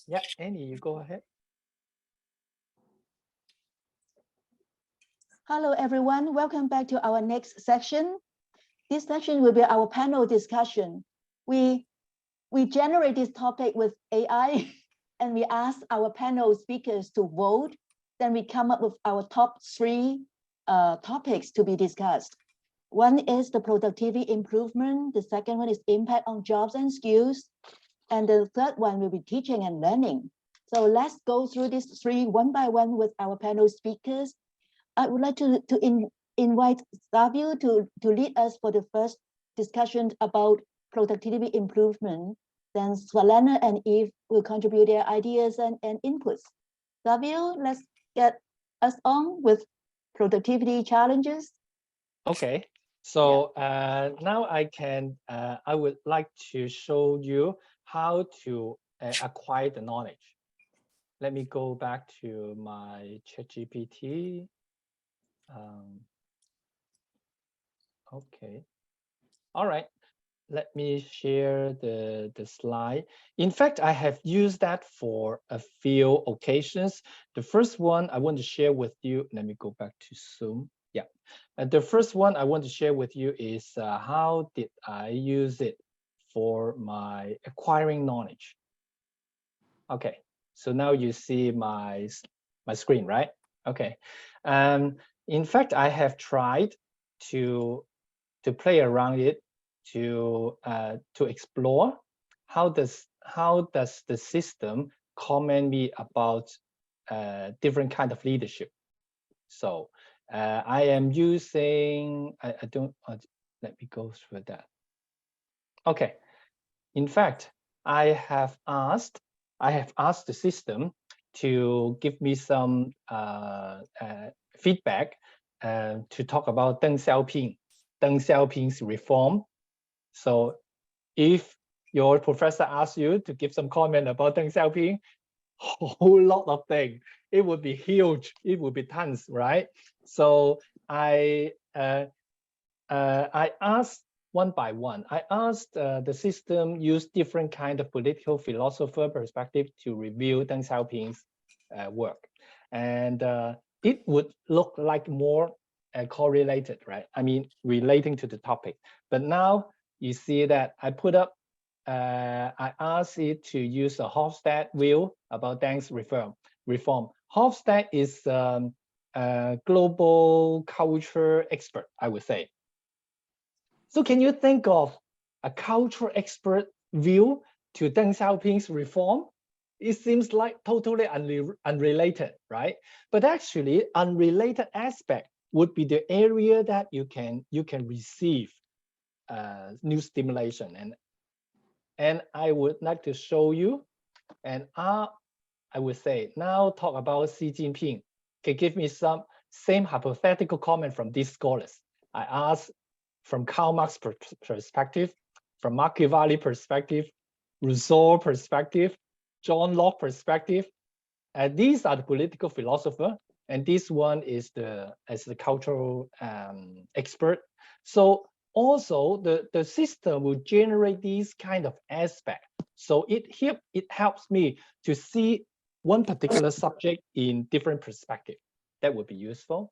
Yeah, Annie, you go ahead. Hello, everyone. Welcome back to our next section. This section will be our panel discussion. We generate this topic with AI and we ask our panel speakers to vote. Then we come up with our top 3 topics to be discussed. One is the productivity improvement. The second one is impact on jobs and skills. And the third one will be teaching and learning. So let's go through these 3 one by one with our panel speakers. I would like to invite Savio to lead us for the first discussion about productivity improvement. Then Svetlana and Eve will contribute their ideas and inputs. Savio, let's get us on with productivity challenges. Okay, so now I would like to show you how to acquire the knowledge. Let me go back to my ChatGPT. Okay, all right. Let me share the slide. In fact, I have used that for a few occasions. The first one I want to share with you, let me go back to Zoom. Yeah, the first one I want to share with you is how did I use it for my acquiring knowledge. Okay, so now you see my screen, right? Okay, in fact, I have tried to play around it to explore how does the system comment me about different kind of leadership. So I am using I don't let me go through that. Okay, in fact, I have asked the system to give me some feedback to talk about Deng Xiaoping's reform. So if your professor asks you to give some comment about Deng Xiaoping, a whole lot of things. It would be huge. It would be tons, right? So I asked one by one. I asked the system use different kind of political philosopher perspective to review Deng Xiaoping's work, and it would look like more correlated, right? I mean, relating to the topic. But now you see that I put up. I asked it to use a Hofstede view about Deng's reform. Hofstede is a global culture expert, I would say. So can you think of a cultural expert view to Deng Xiaoping's reform? It seems like totally unrelated, right? But actually, unrelated aspect would be the area that you can receive new stimulation. And I would like to show you, and I would say now talk about Xi Jinping. Can give me some same hypothetical comment from these scholars. I asked from Karl Marx perspective, from Machiavelli perspective, Rousseau perspective, John Locke perspective. These are the political philosopher, and this one is the cultural expert. So also the system will generate these kind of aspects. So it helps me to see one particular subject in different perspective. That would be useful.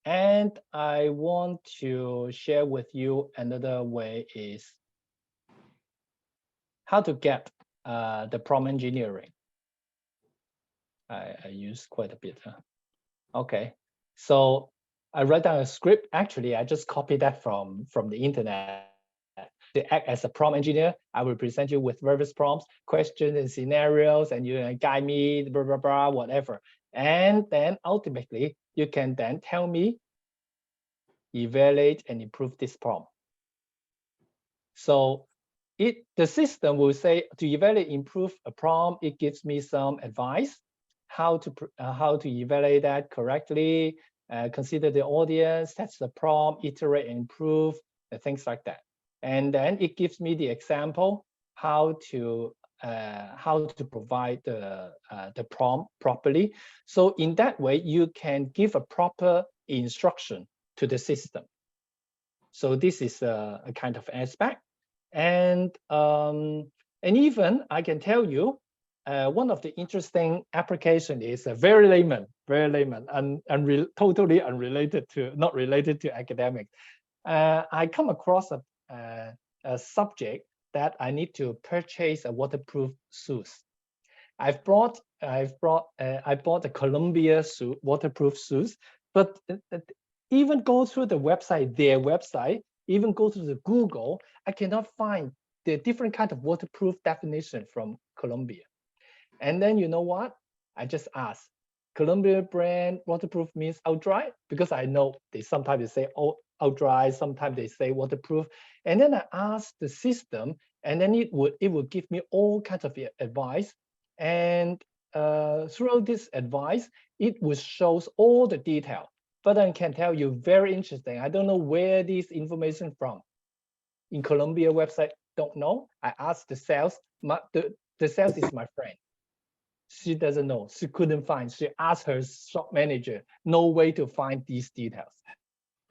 And I want to share with you another way is how to get the prompt engineering. I use quite a bit. Okay, so I write down a script. Actually, I just copied that from the internet. To act as a prompt engineer, I will present you with various prompts, questions, and scenarios, and you guide me, blah, blah, blah, whatever. And then ultimately, you can then tell me, evaluate and improve this prompt. So the system will say to evaluate, improve a prompt, it gives me some advice, how to evaluate that correctly, consider the audience, test the prompt, iterate and improve, things like that. And then it gives me the example how to provide the prompt properly. So in that way, you can give a proper instruction to the system. So this is a kind of aspect. And even I can tell you, one of the interesting application is very layman, and totally unrelated to, not related to academics. I come across a subject that I need to purchase a waterproof shoes. I bought a Columbia waterproof shoes, but even go through the website, their website, even go to the Google, I cannot find the different kind of waterproof definition from Columbia. And then you know what? I just asked, Columbia brand waterproof means out dry? Because I know sometimes they say out dry, sometimes they say waterproof. And then I asked the system, and then it would give me all kinds of advice. And throughout this advice, it would shows all the detail. But I can tell you, very interesting. I don't know where this information from. In Columbia website, don't know. I asked the sales. The sales is my friend. She doesn't know. She couldn't find. She asked her shop manager. No way to find these details.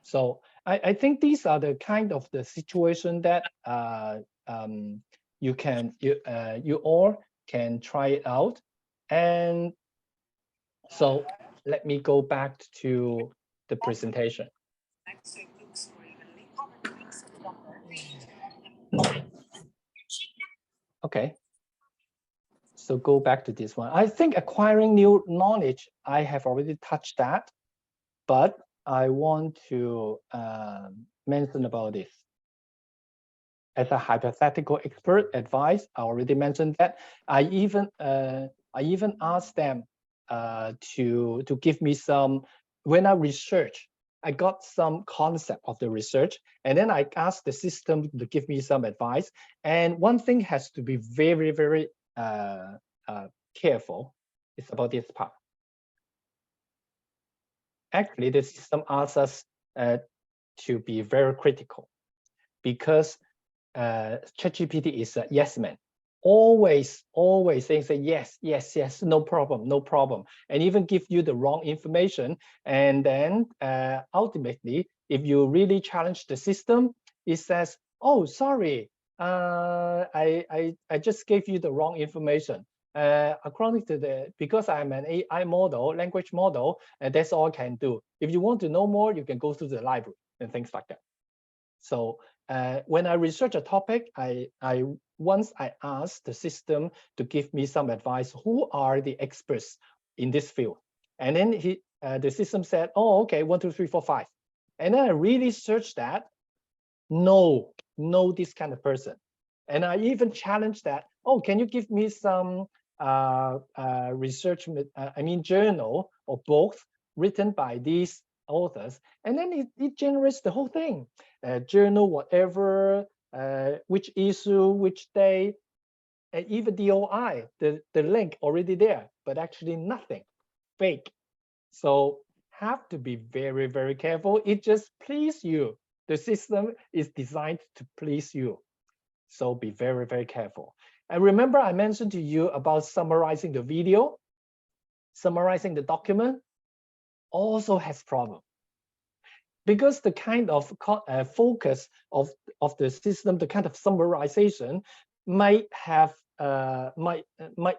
So I think these are the kind of the situation that you all can try it out. And so let me go back to the presentation. Okay. So go back to this one. I think acquiring new knowledge, I have already touched that, but I want to mention about this. As a hypothetical expert advice, I already mentioned that. I even asked them to give me some, when I research, I got some concept of the research, and then I asked the system to give me some advice. And one thing has to be very, very careful. It's about this part. Actually, the system asks us to be very critical, because ChatGPT is a yes man. Always saying yes, no problem, and even give you the wrong information. And then ultimately, if you really challenge the system, it says, oh, sorry, I just gave you the wrong information. According to because I'm an AI model, language model, and that's all I can do. If you want to know more, you can go to the library and things like that. So when I research a topic, once I asked the system to give me some advice, who are the experts in this field? And then the system said, oh, okay, 1, 2, 3, 4, 5. And then I really searched that. No, this kind of person. And I even challenged that, oh, can you give me some research, journal or books written by these authors? And then it generates the whole thing, journal, whatever, which issue, which day, and even DOI, the link already there, but actually nothing, fake. So have to be very, very careful. It just please you. The system is designed to please you. So be very, very careful. And remember, I mentioned to you about summarizing the video, summarizing the document, also has problem. Because the kind of focus of the system, the kind of summarization might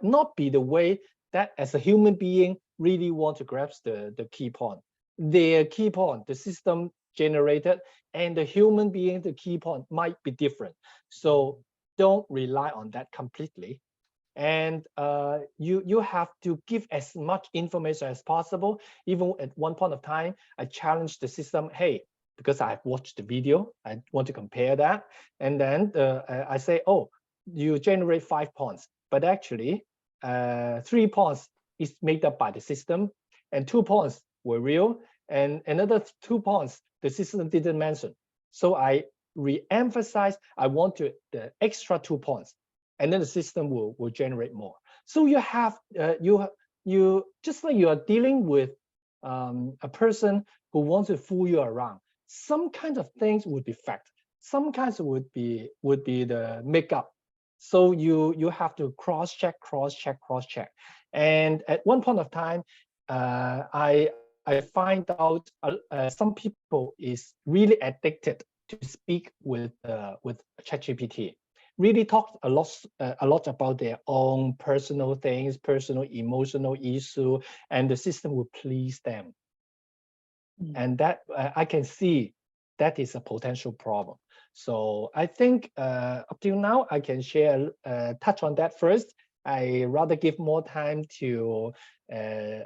not be the way that as a human being really want to grasp the key point. Their key point, the system generated, and the human being, the key point might be different. So don't rely on that completely. And you have to give as much information as possible. Even at one point of time, I challenged the system, hey, because I've watched the video, I want to compare that. And then I say, oh, you generate 5 points, but actually 3 points is made up by the system, and 2 points were real, and another 2 points the system didn't mention. So I re-emphasize, I want the extra 2 points. And then the system will generate more. So you have you just like you are dealing with a person who wants to fool you around. Some kinds of things would be fact. Some kinds would be the makeup. So you have to cross check. And at one point of time, I find out some people is really addicted to speak with ChatGPT. really talk a lot about their own personal things, personal emotional issue, and the system will please them. And that I can see that is a potential problem. So I think up till now, I can share, touch on that first. I rather give more time to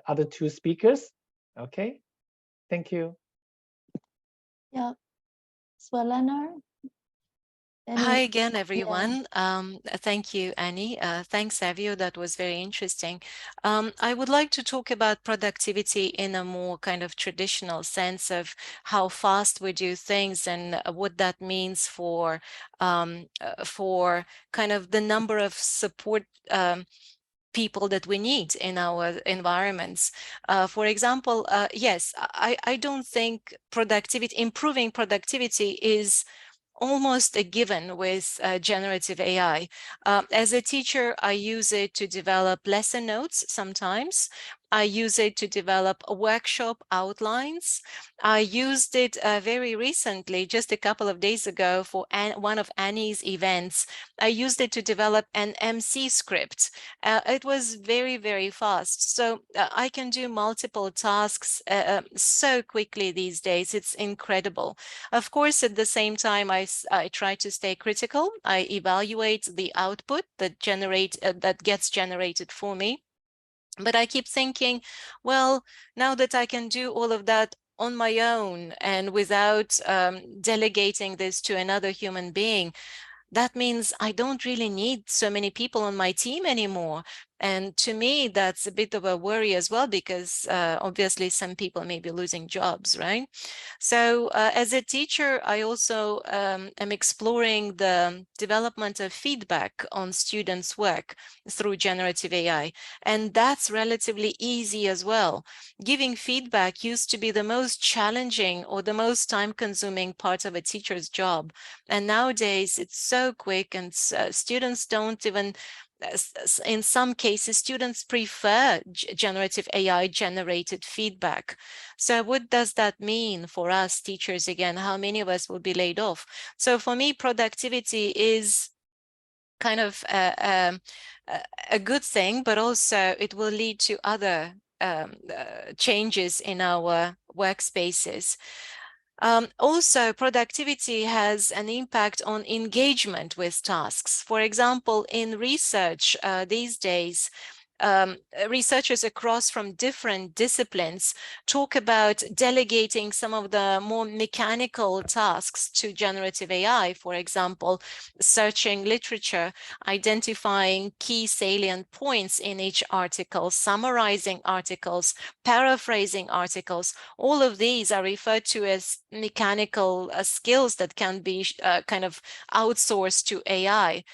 other two speakers. Okay, thank you. Yeah, Svetlana. Hi again, everyone. Thank you, Annie. Thanks, Savio. That was very interesting. I would like to talk about productivity in a more kind of traditional sense of how fast we do things and what that means for kind of the number of support people that we need in our environments. For example, yes, I don't think improving productivity is almost a given with generative AI. As a teacher, I use it to develop lesson notes sometimes. I use it to develop workshop outlines. I used it very recently, just a couple of days ago, for one of Annie's events. I used it to develop an MC script. It was very, very fast. So I can do multiple tasks so quickly these days. It's incredible. Of course, at the same time, I try to stay critical. I evaluate the output that gets generated for me. But I keep thinking, well, now that I can do all of that on my own and without delegating this to another human being, that means I don't really need so many people on my team anymore. And to me, that's a bit of a worry as well, because obviously some people may be losing jobs, right? So as a teacher, I also am exploring the development of feedback on students' work through generative AI. And that's relatively easy as well. Giving feedback used to be the most challenging or the most time-consuming part of a teacher's job. And nowadays, it's so quick, and students don't even, in some cases, students prefer generative AI generated feedback. So what does that mean for us teachers again? How many of us will be laid off? So for me, productivity is kind of a good thing, but also it will lead to other changes in our workspaces. Also, productivity has an impact on engagement with tasks. For example, in research these days, researchers across from different disciplines talk about delegating some of the more mechanical tasks to generative AI. For example, searching literature, identifying key salient points in each article, summarizing articles, paraphrasing articles. All of these are referred to as mechanical skills that can be kind of outsourced to AI.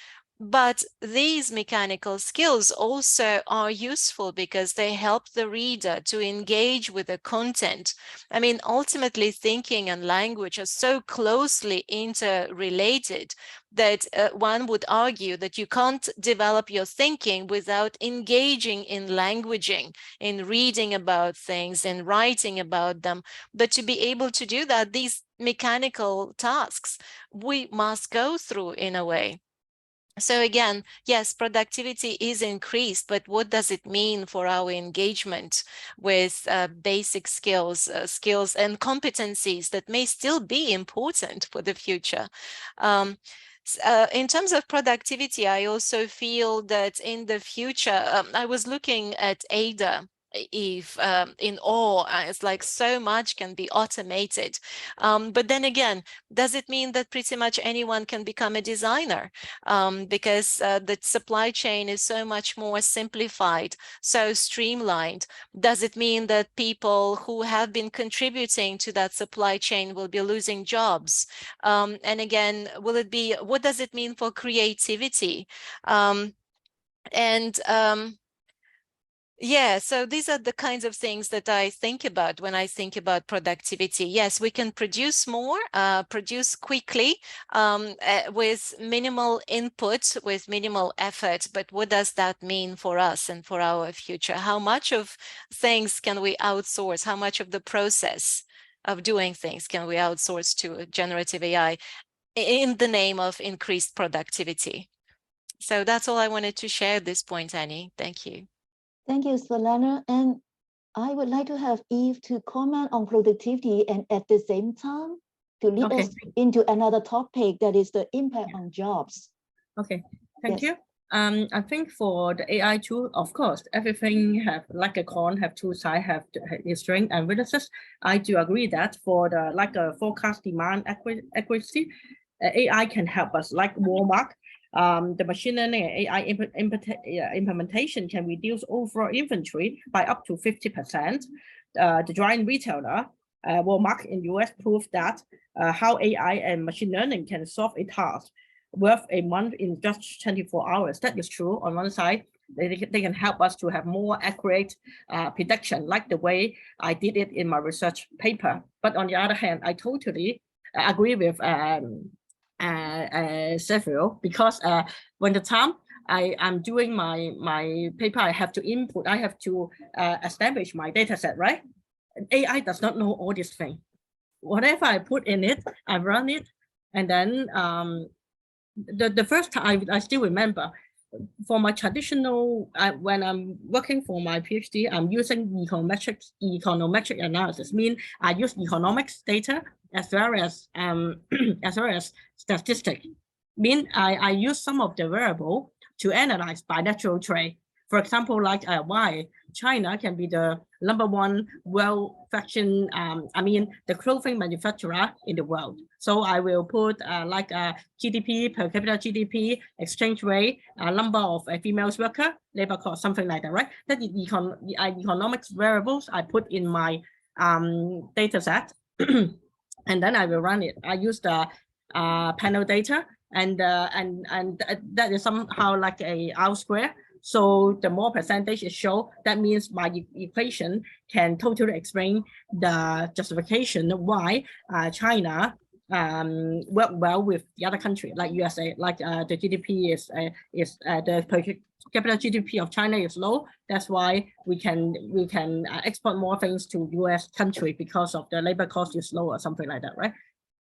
But these mechanical skills also are useful because they help the reader to engage with the content. I mean, ultimately, thinking and language are so closely interrelated that one would argue that you can't develop your thinking without engaging in languaging, in reading about things, in writing about them. But to be able to do that, these mechanical tasks we must go through in a way. So again, yes, productivity is increased, but what does it mean for our engagement with basic skills and competencies that may still be important for the future? In terms of productivity, I also feel that in the future, I was looking at Ada, Eve, in awe. It's like so much can be automated. But then again, does it mean that pretty much anyone can become a designer? Because the supply chain is so much more simplified, so streamlined. Does it mean that people who have been contributing to that supply chain will be losing jobs? And again, what does it mean for creativity? Yeah, so these are the kinds of things that I think about when I think about productivity. Yes, we can produce more, produce quickly, with minimal input, with minimal effort. But what does that mean for us and for our future? How much of things can we outsource? How much of the process of doing things can we outsource to generative AI? in the name of increased productivity. So that's all I wanted to share at this point, Annie. Thank you. Thank you, Svetlana. And I would like to have Eve to comment on productivity and at the same time to lead us into another topic, that is the impact on jobs. Okay, thank you. I think for the AI tool, of course, everything have like a coin, have two sides, have its strength and weaknesses. I do agree that for the like a forecast demand accuracy, AI can help us, like Walmart. The machine learning and AI implementation can reduce overall inventory by up to 50%. The giant retailer, Walmart in US, proved that how AI and machine learning can solve a task worth a month in just 24 hours. That is true. On one side, they can help us to have more accurate prediction, like the way I did it in my research paper. But on the other hand, I totally agree with Savio, because when the time I'm doing my paper, I have to input, I have to establish my data set, right? AI does not know all these things. Whatever I put in it, I run it, and then the first time I still remember, for my traditional, when I'm working for my PhD, I'm using econometric analysis. Mean I use economics data as well as statistics. Mean I use some of the variable to analyze bilateral trade. For example, like why China can be the #1 world fashion, the clothing manufacturer in the world. So I will put GDP, per capita GDP, exchange rate, number of female worker, labor cost, something like that, right? That is economics variables I put in my data set, and then I will run it. I use the panel data, and that is somehow like a R². So the more percentage it shows, that means my equation can totally explain the justification of why China work well with the other country, like USA, like the GDP is the per capita GDP of China is low. That's why we can export more things to US country because of the labor cost is low or something like that, right?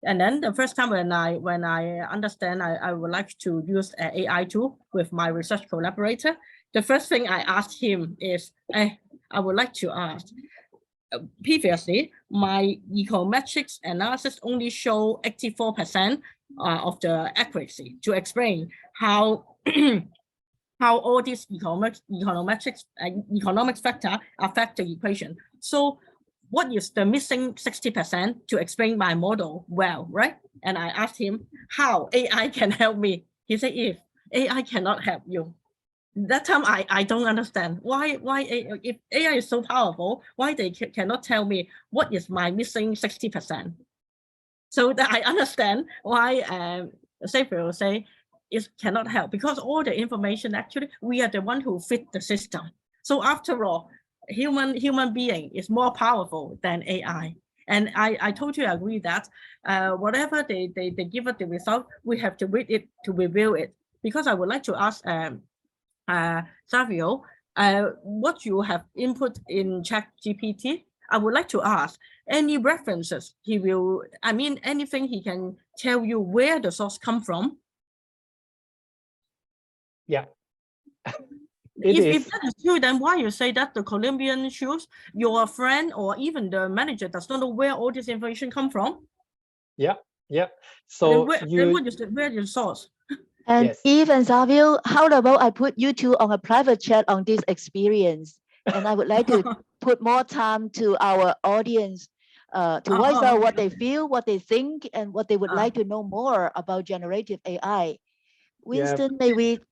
And then the first time when I understand, I would like to use an AI tool with my research collaborator. The first thing I asked him is, I would like to ask, previously, my econometrics analysis only show 84% of the accuracy to explain how how all these economics factor affect the equation. So what is the missing 60% to explain my model well, right? And I asked him how AI can help me. He said, if AI cannot help you. That time I don't understand why if AI is so powerful, why they cannot tell me what is my missing 60%. So that I understand why Savio say it cannot help, because all the information, actually we are the one who fit the system. So after all, human being is more powerful than AI. And I totally agree that whatever they give us the result, we have to read it to review it. Because I would like to ask Savio, what you have input in ChatGPT, I would like to ask any references he will, anything he can tell you where the source come from. Yeah. If that is true, then why you say that the Colombian shoes, your friend or even the manager does not know where all this information come from? Yeah. So where is the source? And yes. Eve and Savio, how about I put you two on a private chat on this experience? And I would like to put more time to our audience to voice out what they feel, what they think, and what they would like to know more about generative AI. Winston, may we